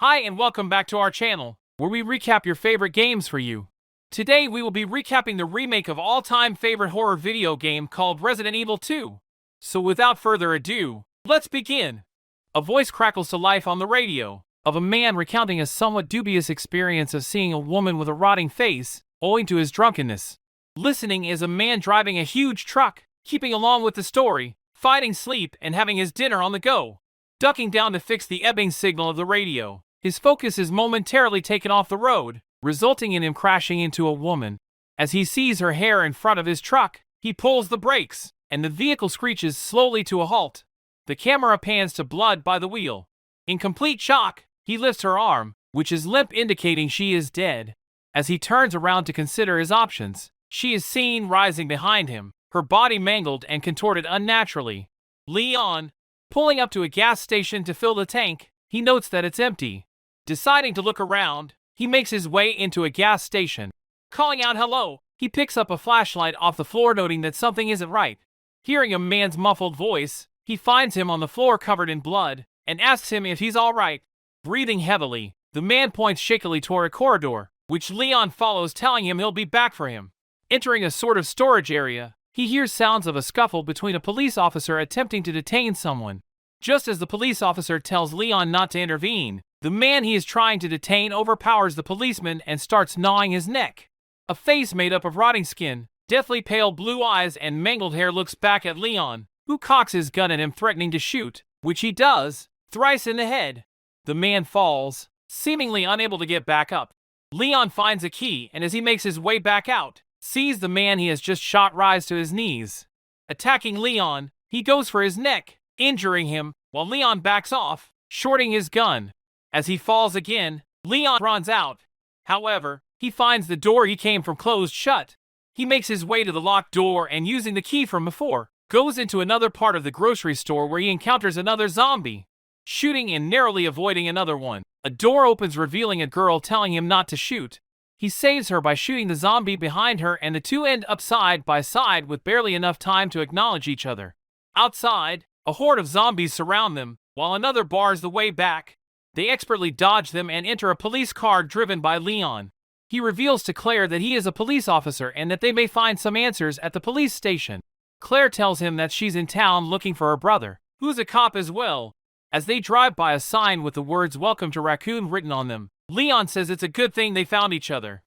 Hi and welcome back to our channel, where we recap your favorite games for you. Today we will be recapping the remake of all-time favorite horror video game called Resident Evil 2. So without further ado, let's begin. A voice crackles to life on the radio, of a man recounting a somewhat dubious experience of seeing a woman with a rotting face, owing to his drunkenness. Listening is a man driving a huge truck, keeping along with the story, fighting sleep and having his dinner on the go. Ducking down to fix the ebbing signal of the radio, his focus is momentarily taken off the road, resulting in him crashing into a woman. As he sees her hair in front of his truck, he pulls the brakes, and the vehicle screeches slowly to a halt. The camera pans to blood by the wheel. In complete shock, he lifts her arm, which is limp, indicating she is dead. As he turns around to consider his options, she is seen rising behind him, her body mangled and contorted unnaturally. Leon, pulling up to a gas station to fill the tank, he notes that it's empty. Deciding to look around, he makes his way into a gas station. Calling out hello, he picks up a flashlight off the floor, noting that something isn't right. Hearing a man's muffled voice, he finds him on the floor covered in blood, and asks him if he's alright. Breathing heavily, the man points shakily toward a corridor, which Leon follows, telling him he'll be back for him. Entering a sort of storage area, he hears sounds of a scuffle between a police officer attempting to detain someone. Just as the police officer tells Leon not to intervene, the man he is trying to detain overpowers the policeman and starts gnawing his neck. A face made up of rotting skin, deathly pale blue eyes, and mangled hair looks back at Leon, who cocks his gun at him, threatening to shoot, which he does, thrice in the head. The man falls, seemingly unable to get back up. Leon finds a key, and as he makes his way back out, sees the man he has just shot rise to his knees. Attacking Leon, he goes for his neck, injuring him, while Leon backs off, shorting his gun. As he falls again, Leon runs out. However, he finds the door he came from closed shut. He makes his way to the locked door and, using the key from before, goes into another part of the grocery store where he encounters another zombie. Shooting and narrowly avoiding another one, a door opens, revealing a girl, telling him not to shoot. He saves her by shooting the zombie behind her, and the two end up side by side with barely enough time to acknowledge each other. Outside, a horde of zombies surround them, while another bars the way back. They expertly dodge them and enter a police car driven by Leon. He reveals to Claire that he is a police officer and that they may find some answers at the police station. Claire tells him that she's in town looking for her brother, who's a cop as well. As they drive by a sign with the words "Welcome to Raccoon" written on them, Leon says it's a good thing they found each other.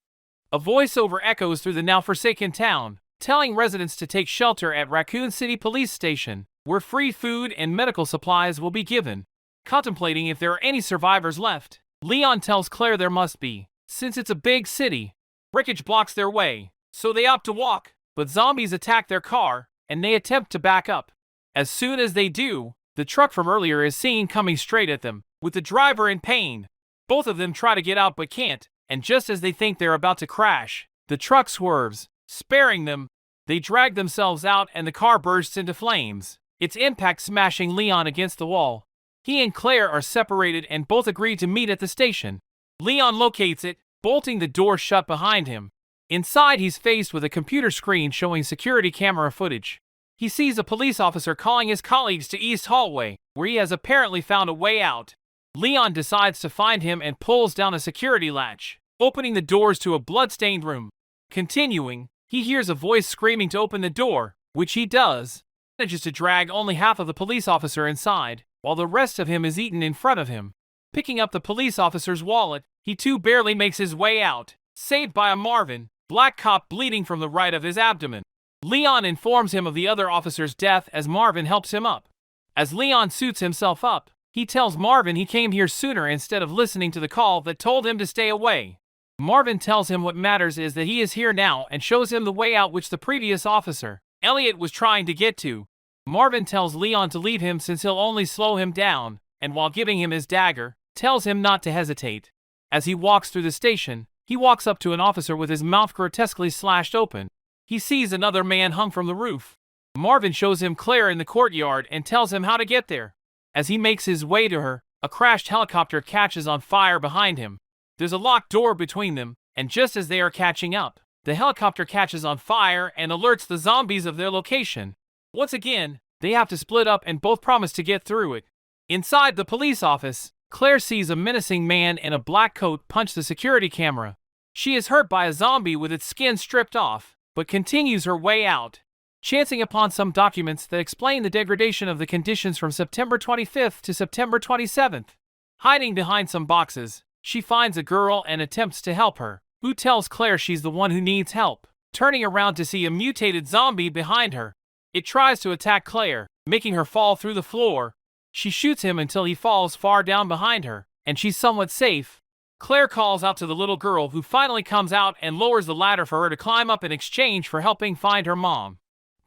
A voiceover echoes through the now forsaken town, telling residents to take shelter at Raccoon City Police Station, where free food and medical supplies will be given. Contemplating if there are any survivors left, Leon tells Claire there must be, since it's a big city. Wreckage blocks their way, so they opt to walk, but zombies attack their car, and they attempt to back up. As soon as they do, the truck from earlier is seen coming straight at them, with the driver in pain. Both of them try to get out but can't, and just as they think they're about to crash, the truck swerves, sparing them. They drag themselves out and the car bursts into flames, its impact smashing Leon against the wall. He and Claire are separated and both agree to meet at the station. Leon locates it, bolting the door shut behind him. Inside, he's faced with a computer screen showing security camera footage. He sees a police officer calling his colleagues to East Hallway, where he has apparently found a way out. Leon decides to find him and pulls down a security latch, opening the doors to a blood-stained room. Continuing, he hears a voice screaming to open the door, which he does. He manages to drag only half of the police officer inside, while the rest of him is eaten in front of him. Picking up the police officer's wallet, he too barely makes his way out, saved by a Marvin, black cop, bleeding from the right of his abdomen. Leon informs him of the other officer's death as Marvin helps him up. As Leon suits himself up, he tells Marvin he came here sooner instead of listening to the call that told him to stay away. Marvin tells him what matters is that he is here now and shows him the way out which the previous officer, Elliot, was trying to get to. Marvin tells Leon to leave him since he'll only slow him down, and while giving him his dagger, tells him not to hesitate. As he walks through the station, he walks up to an officer with his mouth grotesquely slashed open. He sees another man hung from the roof. Marvin shows him Claire in the courtyard and tells him how to get there. As he makes his way to her, a crashed helicopter catches on fire behind him. There's a locked door between them, and just as they are catching up, the helicopter catches on fire and alerts the zombies of their location. Once again, they have to split up and both promise to get through it. Inside the police office, Claire sees a menacing man in a black coat punch the security camera. She is hurt by a zombie with its skin stripped off, but continues her way out, chancing upon some documents that explain the degradation of the conditions from September 25th to September 27th. Hiding behind some boxes, she finds a girl and attempts to help her, who tells Claire she's the one who needs help, turning around to see a mutated zombie behind her. It tries to attack Claire, making her fall through the floor. She shoots him until he falls far down behind her, and she's somewhat safe. Claire calls out to the little girl, who finally comes out and lowers the ladder for her to climb up in exchange for helping find her mom.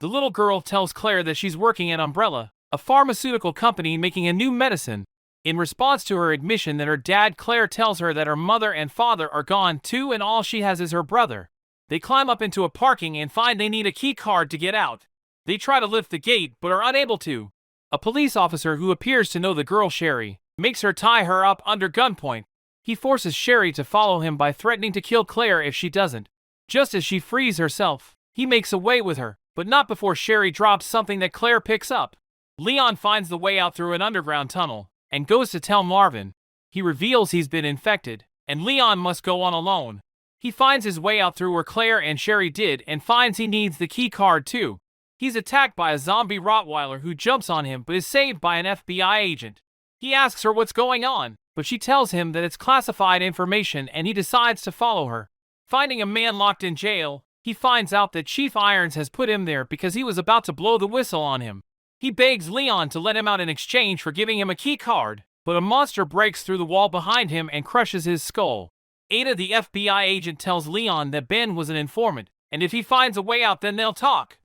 The little girl tells Claire that she's working at Umbrella, a pharmaceutical company making a new medicine. In response to her admission that her dad, Claire tells her that her mother and father are gone too and all she has is her brother. They climb up into a parking and find they need a key card to get out. They try to lift the gate but are unable to. A police officer who appears to know the girl Sherry makes her tie her up under gunpoint. He forces Sherry to follow him by threatening to kill Claire if she doesn't. Just as she frees herself, he makes away with her, but not before Sherry drops something that Claire picks up. Leon finds the way out through an underground tunnel and goes to tell Marvin. He reveals he's been infected, and Leon must go on alone. He finds his way out through where Claire and Sherry did and finds he needs the key card too. He's attacked by a zombie Rottweiler who jumps on him but is saved by an FBI agent. He asks her what's going on, but she tells him that it's classified information and he decides to follow her. Finding a man locked in jail, he finds out that Chief Irons has put him there because he was about to blow the whistle on him. He begs Leon to let him out in exchange for giving him a key card, but a monster breaks through the wall behind him and crushes his skull. Ada, the FBI agent, tells Leon that Ben was an informant, and if he finds a way out then they'll talk.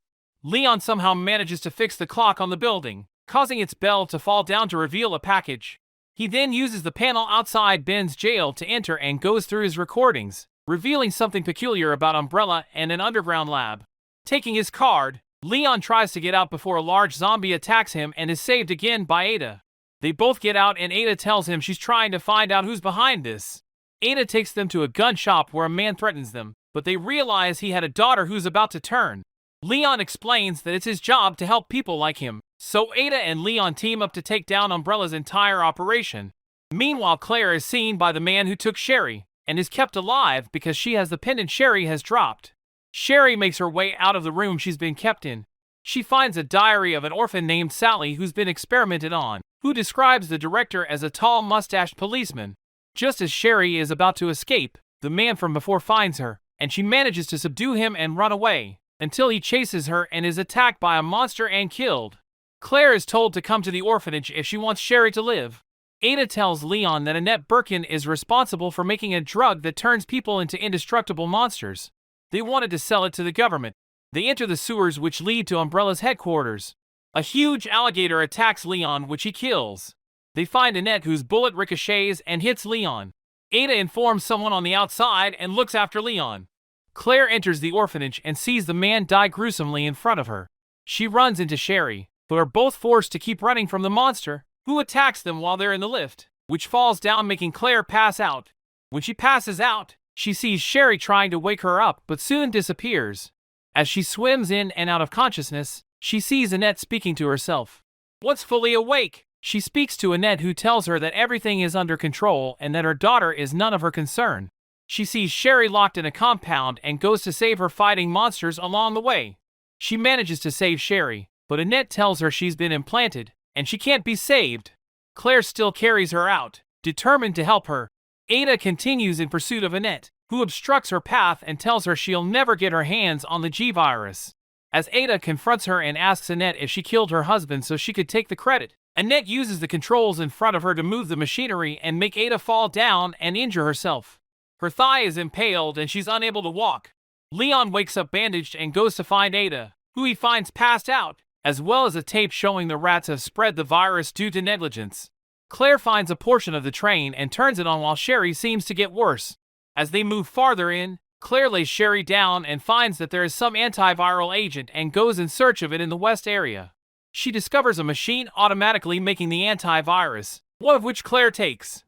Leon somehow manages to fix the clock on the building, causing its bell to fall down to reveal a package. He then uses the panel outside Ben's jail to enter and goes through his recordings, revealing something peculiar about Umbrella and an underground lab. Taking his card, Leon tries to get out before a large zombie attacks him and is saved again by Ada. They both get out and Ada tells him she's trying to find out who's behind this. Ada takes them to a gun shop where a man threatens them, but they realize he had a daughter who's about to turn. Leon explains that it's his job to help people like him, so Ada and Leon team up to take down Umbrella's entire operation. Meanwhile, Claire is seen by the man who took Sherry, and is kept alive because she has the pendant Sherry has dropped. Sherry makes her way out of the room she's been kept in. She finds a diary of an orphan named Sally who's been experimented on, who describes the director as a tall mustached policeman. Just as Sherry is about to escape, the man from before finds her, and she manages to subdue him and run away, until he chases her and is attacked by a monster and killed. Claire is told to come to the orphanage if she wants Sherry to live. Ada tells Leon that Annette Birkin is responsible for making a drug that turns people into indestructible monsters. They wanted to sell it to the government. They enter the sewers which lead to Umbrella's headquarters. A huge alligator attacks Leon, which he kills. They find Annette, whose bullet ricochets and hits Leon. Ada informs someone on the outside and looks after Leon. Claire enters the orphanage and sees the man die gruesomely in front of her. She runs into Sherry, but are both forced to keep running from the monster, who attacks them while they're in the lift, which falls down, making Claire pass out. When she passes out, she sees Sherry trying to wake her up but soon disappears. As she swims in and out of consciousness, she sees Annette speaking to herself. Once fully awake, she speaks to Annette, who tells her that everything is under control and that her daughter is none of her concern. She sees Sherry locked in a compound and goes to save her, fighting monsters along the way. She manages to save Sherry, but Annette tells her she's been implanted, and she can't be saved. Claire still carries her out, determined to help her. Ada continues in pursuit of Annette, who obstructs her path and tells her she'll never get her hands on the G-Virus. As Ada confronts her and asks Annette if she killed her husband so she could take the credit, Annette uses the controls in front of her to move the machinery and make Ada fall down and injure herself. Her thigh is impaled and she's unable to walk. Leon wakes up bandaged and goes to find Ada, who he finds passed out, as well as a tape showing the rats have spread the virus due to negligence. Claire finds a portion of the train and turns it on while Sherry seems to get worse. As they move farther in, Claire lays Sherry down and finds that there is some antiviral agent and goes in search of it in the west area. She discovers a machine automatically making the antivirus, one of which Claire takes.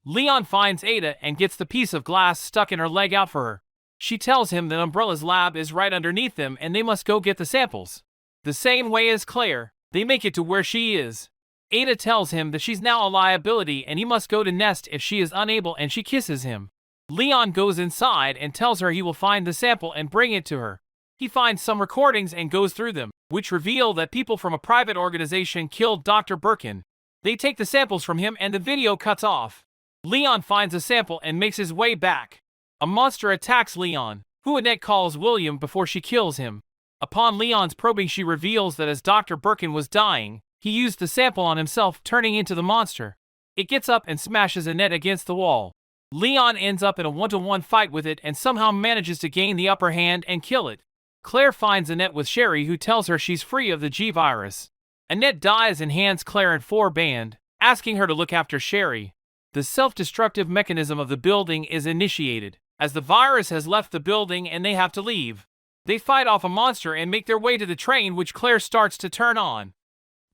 Leon finds Ada and gets the piece of glass stuck in her leg out for her. She tells him that Umbrella's lab is right underneath them and they must go get the samples. The same way as Claire, they make it to where she is. Ada tells him that she's now a liability and he must go to Nest if she is unable, and she kisses him. Leon goes inside and tells her he will find the sample and bring it to her. He finds some recordings and goes through them, which reveal that people from a private organization killed Dr. Birkin. They take the samples from him and the video cuts off. Leon finds a sample and makes his way back. A monster attacks Leon, who Annette calls William before she kills him. Upon Leon's probing, she reveals that as Dr. Birkin was dying, he used the sample on himself, turning into the monster. It gets up and smashes Annette against the wall. Leon ends up in a one-to-one fight with it and somehow manages to gain the upper hand and kill it. Claire finds Annette with Sherry, who tells her she's free of the G-virus. Annette dies and hands Claire and 4-band, asking her to look after Sherry. The self-destructive mechanism of the building is initiated, as the virus has left the building and they have to leave. They fight off a monster and make their way to the train, which Claire starts to turn on.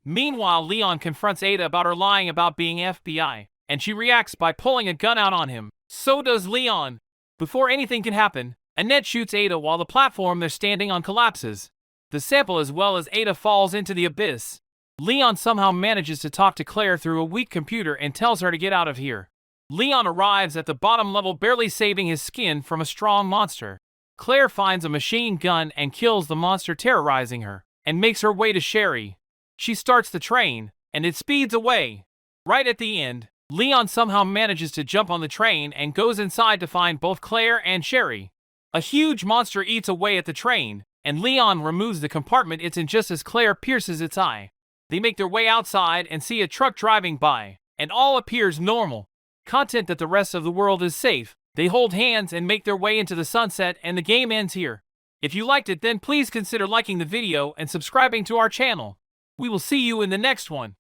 Meanwhile, Leon confronts Ada about her lying about being FBI, and she reacts by pulling a gun out on him. So does Leon. Before anything can happen, Annette shoots Ada while the platform they're standing on collapses. The sample as well as Ada falls into the abyss. Leon somehow manages to talk to Claire through a weak computer and tells her to get out of here. Leon arrives at the bottom level, barely saving his skin from a strong monster. Claire finds a machine gun and kills the monster terrorizing her, and makes her way to Sherry. She starts the train, and it speeds away. Right at the end, Leon somehow manages to jump on the train and goes inside to find both Claire and Sherry. A huge monster eats away at the train, and Leon removes the compartment it's in just as Claire pierces its eye. They make their way outside and see a truck driving by, and all appears normal. Content that the rest of the world is safe. They hold hands and make their way into the sunset, and the game ends here. If you liked it, then please consider liking the video and subscribing to our channel. We will see you in the next one.